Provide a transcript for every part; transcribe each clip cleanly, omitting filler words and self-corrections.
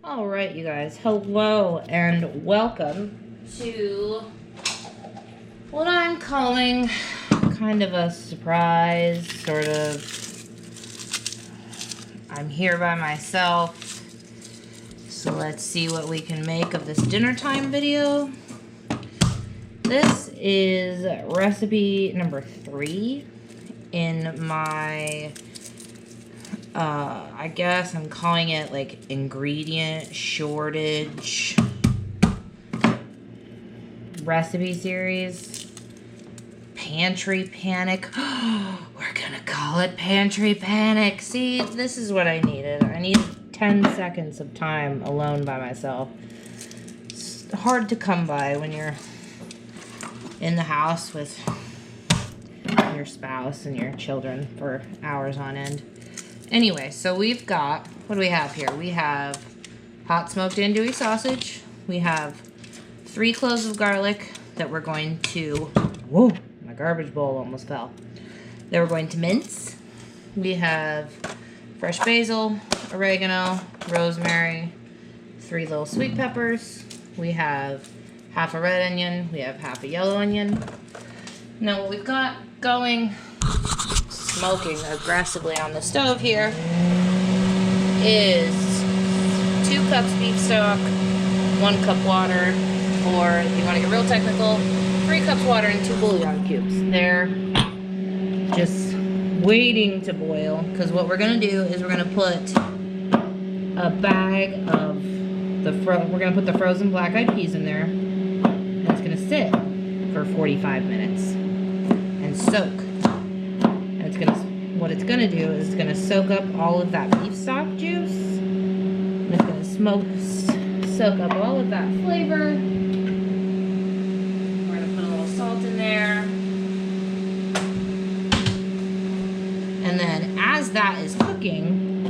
All right, you guys. Hello and welcome to what I'm calling kind of a surprise, sort of. I'm here by myself, so let's see what we can make of this dinner time video. This is recipe number 3 in my I guess I'm calling it like ingredient shortage recipe series. Pantry Panic. We're gonna call it Pantry Panic. See, this is what I needed. I needed 10 seconds of time alone by myself. It's hard to come by when you're in the house with your spouse and your children for hours on end. Anyway, so we've got, what do we have here? We have hot smoked andouille sausage. We have 3 cloves of garlic that we're going to, whoa, my garbage bowl almost fell. That we're going to mince. We have fresh basil, oregano, rosemary, 3 little sweet peppers. We have half a red onion. We have half a yellow onion. Now what we've got going, smoking aggressively on the stove here, is 2 cups beef stock, 1 cup water, or if you want to get real technical, 3 cups water and 2 bouillon cubes. They're just waiting to boil, because what we're going to do is we're going to put a bag of we're going to put the frozen black-eyed peas in there, and it's going to sit for 45 minutes and soak. What it's gonna do is it's gonna soak up all of that beef stock juice. And it's gonna soak up all of that flavor. We're gonna put a little salt in there. And then as that is cooking,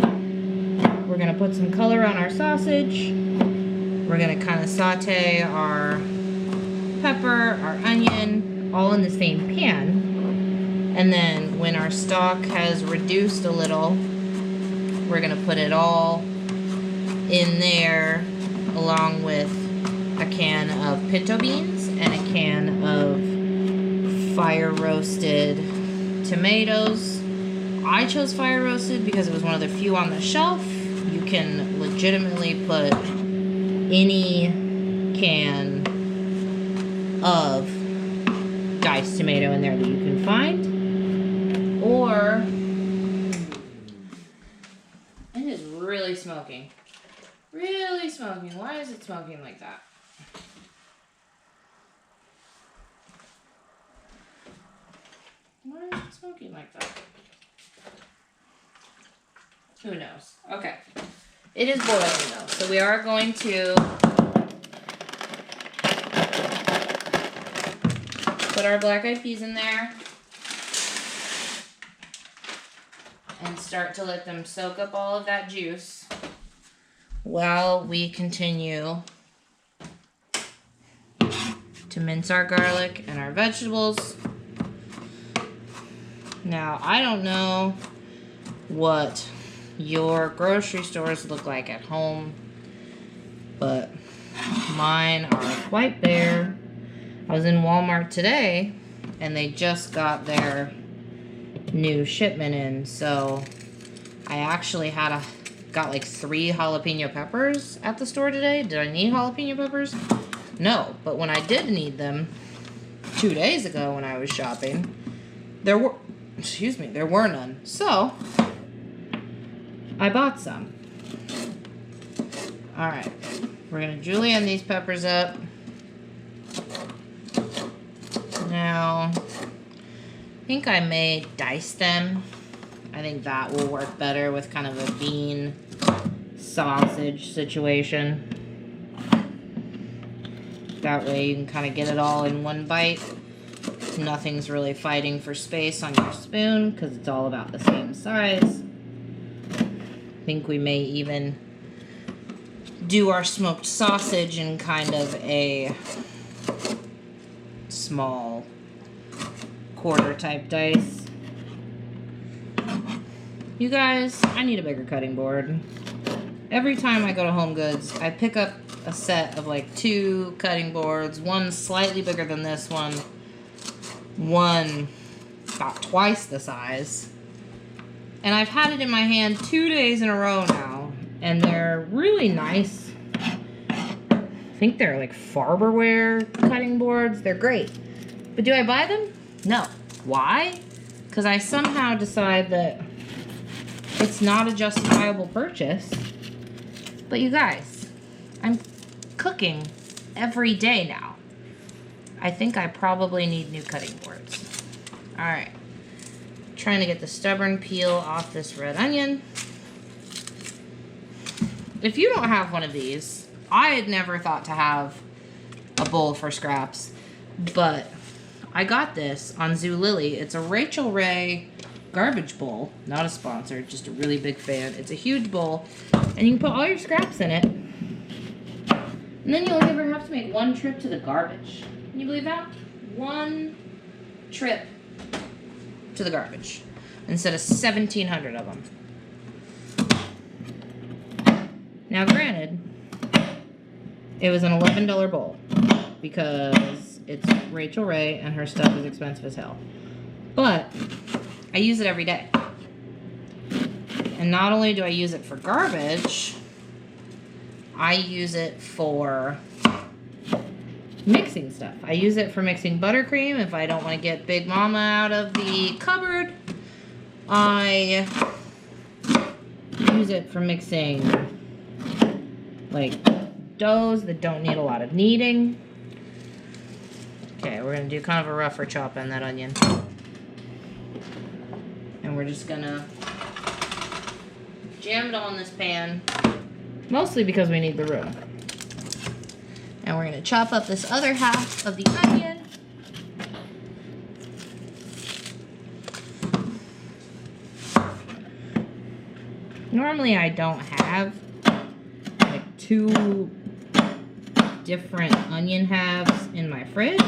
we're gonna put some color on our sausage. We're gonna kind of saute our pepper, our onion, all in the same pan. And then when our stock has reduced a little, we're going to put it all in there along with a can of pinto beans and a can of fire roasted tomatoes. I chose fire roasted because it was one of the few on the shelf. You can legitimately put any can of diced tomato in there that you can find. Or, it is really smoking. Really smoking. Why is it smoking like that? Why is it smoking like that? Who knows? Okay. It is boiling though, so we are going to put our black-eyed peas in there and start to let them soak up all of that juice while we continue to mince our garlic and our vegetables. Now, I don't know what your grocery stores look like at home, but mine are quite bare. I was in Walmart today, and they just got their new shipment in, so I actually got like 3 jalapeno peppers at the store today. Did I need jalapeno peppers? No, but when I did need them 2 days ago when I was shopping, there were none. So I bought some. All right, we're gonna julienne these peppers up. Now, I think I may dice them. I think that will work better with kind of a bean sausage situation. That way you can kind of get it all in one bite. Nothing's really fighting for space on your spoon because it's all about the same size. I think we may even do our smoked sausage in kind of a small quarter type dice. You guys, I need a bigger cutting board. every time I go to Home Goods, I pick up a set of like 2 cutting boards, one slightly bigger than this one about twice the size. And I've had it in my hand 2 days in a row now, and they're really nice. I think they're like Farberware cutting boards. They're great. But do I buy them? No. Why? Because I somehow decide that it's not a justifiable purchase. But you guys, I'm cooking every day now. I think I probably need new cutting boards. Alright. Trying to get the stubborn peel off this red onion. If you don't have one of these, I had never thought to have a bowl for scraps, but I got this on Zulily. It's a Rachel Ray garbage bowl. Not a sponsor, just a really big fan. It's a huge bowl, and you can put all your scraps in it. And then you'll never have to make one trip to the garbage. Can you believe that? One trip to the garbage instead of 1,700 of them. Now, granted, it was an $11 bowl because it's Rachel Ray and her stuff is expensive as hell. But I use it every day. And not only do I use it for garbage, I use it for mixing stuff. I use it for mixing buttercream if I don't want to get Big Mama out of the cupboard. I use it for mixing like doughs that don't need a lot of kneading. Okay, we're going to do kind of a rougher chop on that onion. And we're just going to jam it all in this pan, mostly because we need the room. And we're going to chop up this other half of the onion. Normally I don't have like 2 different onion halves in my fridge,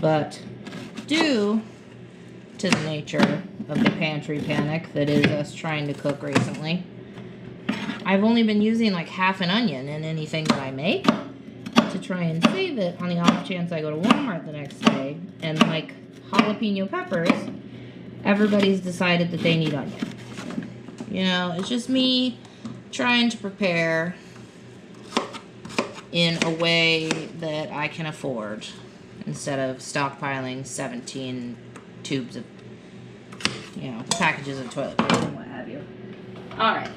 but due to the nature of the pantry panic that is us trying to cook recently, I've only been using like half an onion in anything that I make to try and save it on the off chance I go to Walmart the next day. And like jalapeno peppers, everybody's decided that they need onion. You know, it's just me trying to prepare in a way that I can afford instead of stockpiling 17 tubes of, you know, packages of toilet paper and what have you. Alright.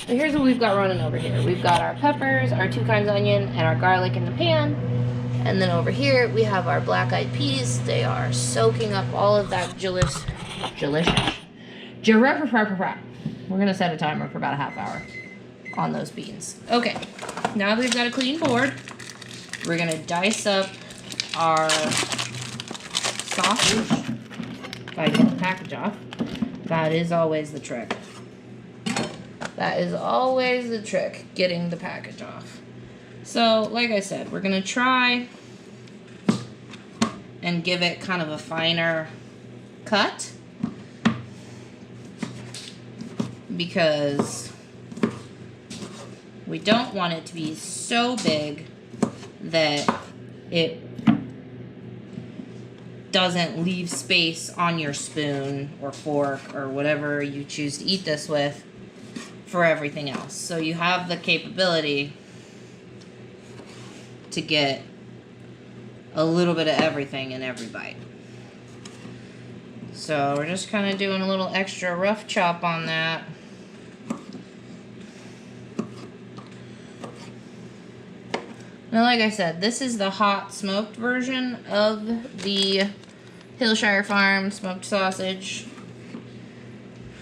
So here's what we've got running over here. We've got our peppers, our 2 kinds of onion, and our garlic in the pan. And then over here we have our black-eyed peas. They are soaking up all of that delicious. We're going to set a timer for about a half hour on those beans. Okay, now that we've got a clean board, we're going to dice up our sausage. If I get the package off. That is always the trick. That is always the trick, getting the package off. So, like I said, we're going to try and give it kind of a finer cut, because we don't want it to be so big that it doesn't leave space on your spoon or fork or whatever you choose to eat this with for everything else. So you have the capability to get a little bit of everything in every bite. So we're just kind of doing a little extra rough chop on that. Now, like I said, this is the hot smoked version of the Hillshire Farm smoked sausage.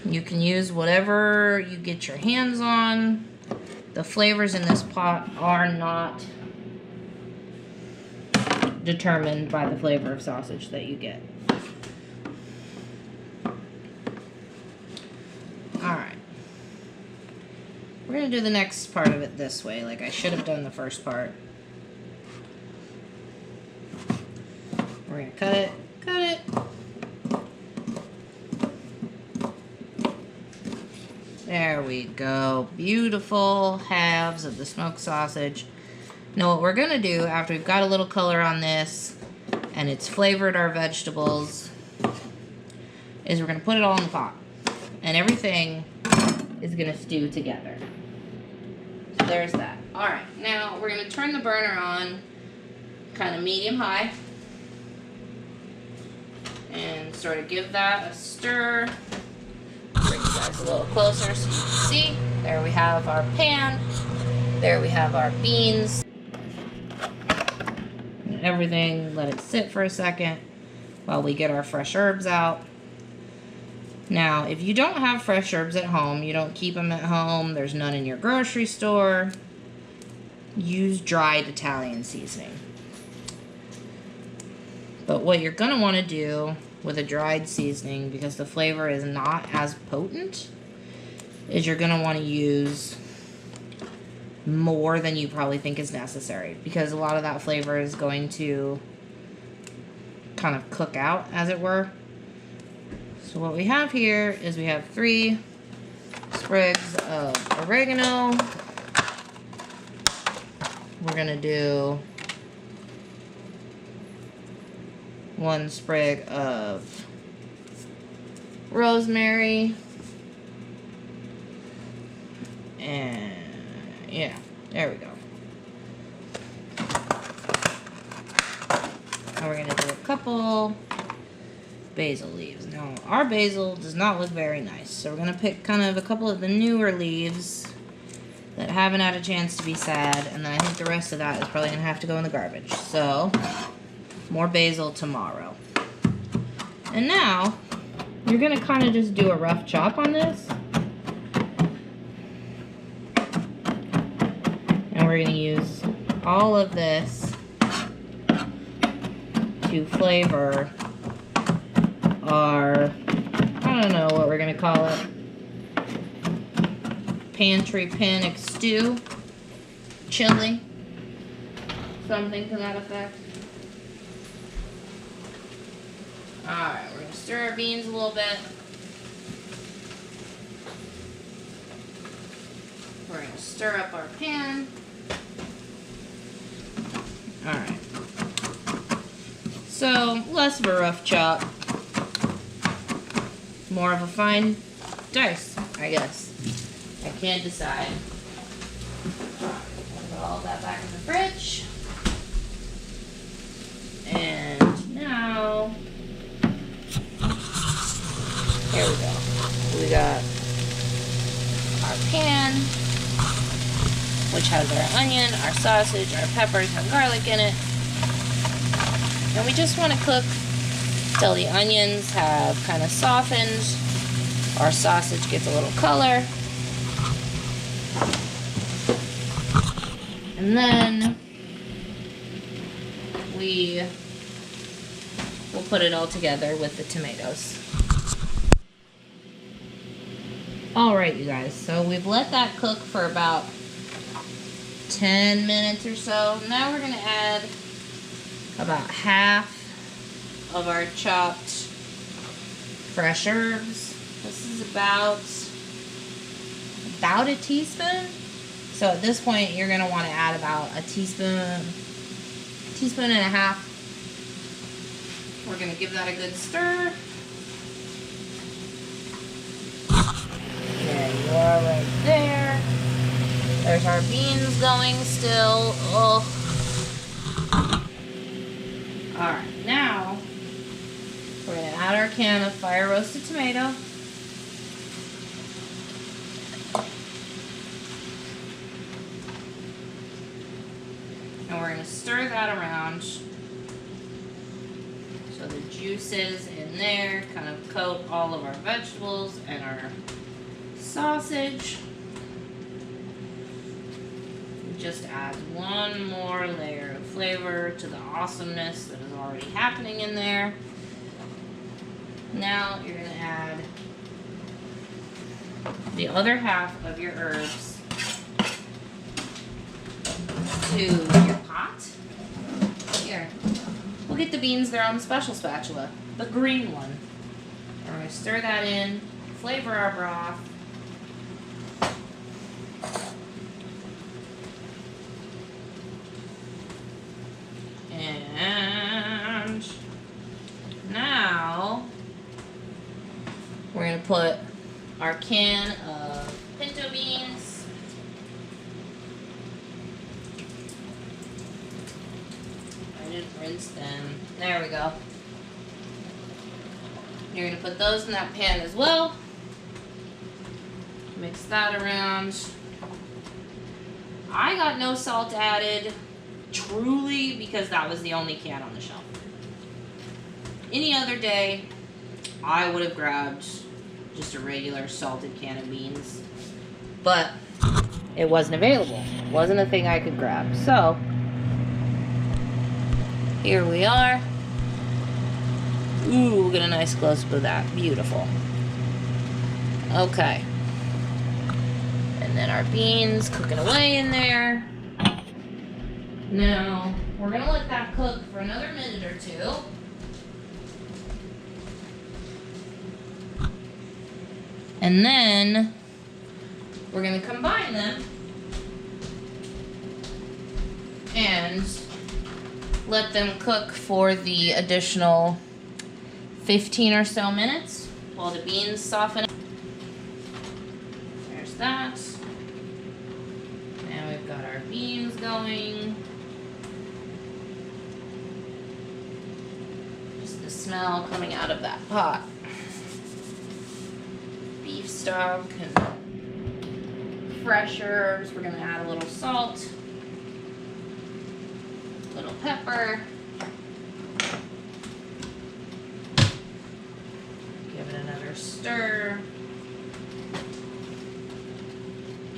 You can use whatever you get your hands on. The flavors in this pot are not determined by the flavor of sausage that you get. Alright. We're going to do the next part of it this way, like I should have done the first part. We're going to cut it. There we go. Beautiful halves of the smoked sausage. Now what we're gonna do after we've got a little color on this and it's flavored our vegetables is we're gonna put it all in the pot. And everything is gonna stew together. So there's that. Alright, now we're gonna turn the burner on kind of medium-high and sort of give that a stir. Bring you guys a little closer so you can see. There we have our pan. There we have our beans. And everything, let it sit for a second while we get our fresh herbs out. Now, if you don't have fresh herbs at home, you don't keep them at home, there's none in your grocery store, use dried Italian seasoning. But what you're going to want to do with a dried seasoning, because the flavor is not as potent, is you're going to want to use more than you probably think is necessary. Because a lot of that flavor is going to kind of cook out, as it were. So what we have here is we have 3 sprigs of oregano. We're going to do 1 sprig of rosemary. And yeah, there we go. And we're going to do a couple basil leaves. Now, our basil does not look very nice, so we're going to pick kind of a couple of the newer leaves that haven't had a chance to be sad, and then I think the rest of that is probably going to have to go in the garbage. So, more basil tomorrow. And now, you're going to kind of just do a rough chop on this. And we're going to use all of this to flavor our, I don't know what we're going to call it, Pantry Panic stew, chili, something to that effect. Alright, we're going to stir our beans a little bit. We're going to stir up our pan. Alright. So, less of a rough chop. More of a fine dice, I guess. I can't decide. Put all that back in the fridge. And now, here we go. We got our pan, which has our onion, our sausage, our peppers, our garlic in it. And we just want to cook till the onions have kind of softened. Our sausage gets a little color. And then we will put it all together with the tomatoes. Alright, you guys, so we've let that cook for about 10 minutes or so. Now we're going to add about half of our chopped fresh herbs. This is about a teaspoon. So at this point, you're going to want to add about a teaspoon and a half. We're going to give that a good stir. There you are right there. There's our beans going still. Oh. Alright, now we're going to add our can of fire roasted tomato. And we're going to stir that around so the juices in there kind of coat all of our vegetables and our sausage. It just adds one more layer of flavor to the awesomeness that is already happening in there. Now you're going to add the other half of your herbs to your pot. Here, we'll get the beans there on the special spatula, the green one. We're going to stir that in, flavor our broth. can of pinto beans. I didn't rinse them. There we go. You're going to put those in that pan as well. Mix that around. I got no salt added, truly, because that was the only can on the shelf. Any other day, I would have grabbed just a regular salted can of beans, but it wasn't available. It wasn't a thing I could grab. So, here we are. Ooh, we'll get a nice close-up of that. Beautiful. Okay. And then our beans cooking away in there. Now, we're going to let that cook for another minute or two. And then we're going to combine them and let them cook for the additional 15 or so minutes while the beans soften. There's that. Now we've got our beans going. Just the smell coming out of that pot. Beef stock and fresh herbs. We're going to add a little salt, a little pepper. Give it another stir.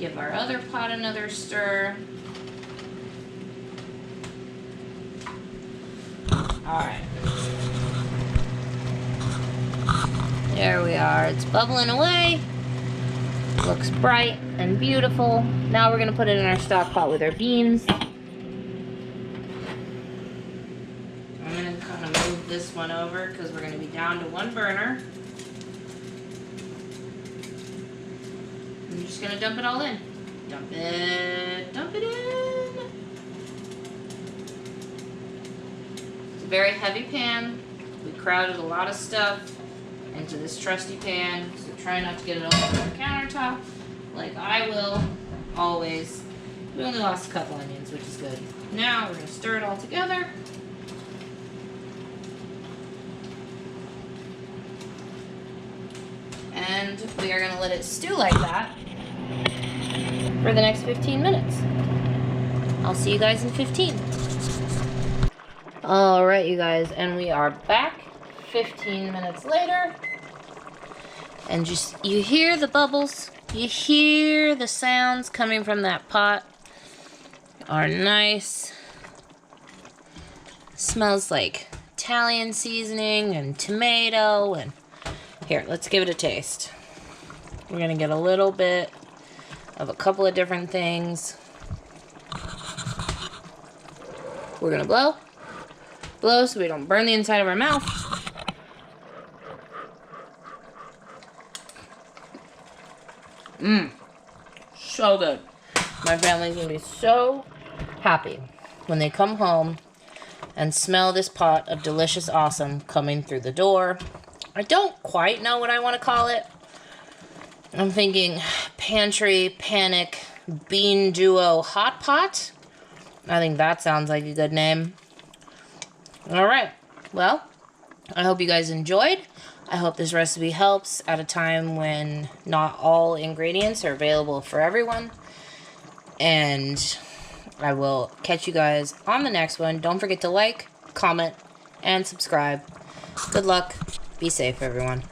Give our other pot another stir. Alright. There we are. It's bubbling away. Looks bright and beautiful. Now we're going to put it in our stock pot with our beans. I'm going to kind of move this one over because we're going to be down to one burner. I'm just going to dump it all in. Dump it in. It's a very heavy pan. We crowded a lot of stuff into this trusty pan, so try not to get it all over the countertop, like I will always. We only lost a couple onions, which is good. Now we're going to stir it all together. And we are going to let it stew like that for the next 15 minutes. I'll see you guys in 15. Alright, you guys, and we are back 15 minutes later. And just, you hear the bubbles, you hear the sounds coming from that pot. Are nice. Smells like Italian seasoning and tomato. And here, let's give it a taste. We're gonna get a little bit of a couple of different things. We're gonna blow so we don't burn the inside of our mouth. So good. My family's gonna be so happy when they come home and smell this pot of delicious awesome coming through the door. I don't quite know what I want to call it. I'm thinking Pantry Panic Bean Duo Hot Pot. I think that sounds like a good name. Alright, well, I hope you guys enjoyed. I hope this recipe helps at a time when not all ingredients are available for everyone. And I will catch you guys on the next one. Don't forget to like, comment, and subscribe. Good luck. Be safe, everyone.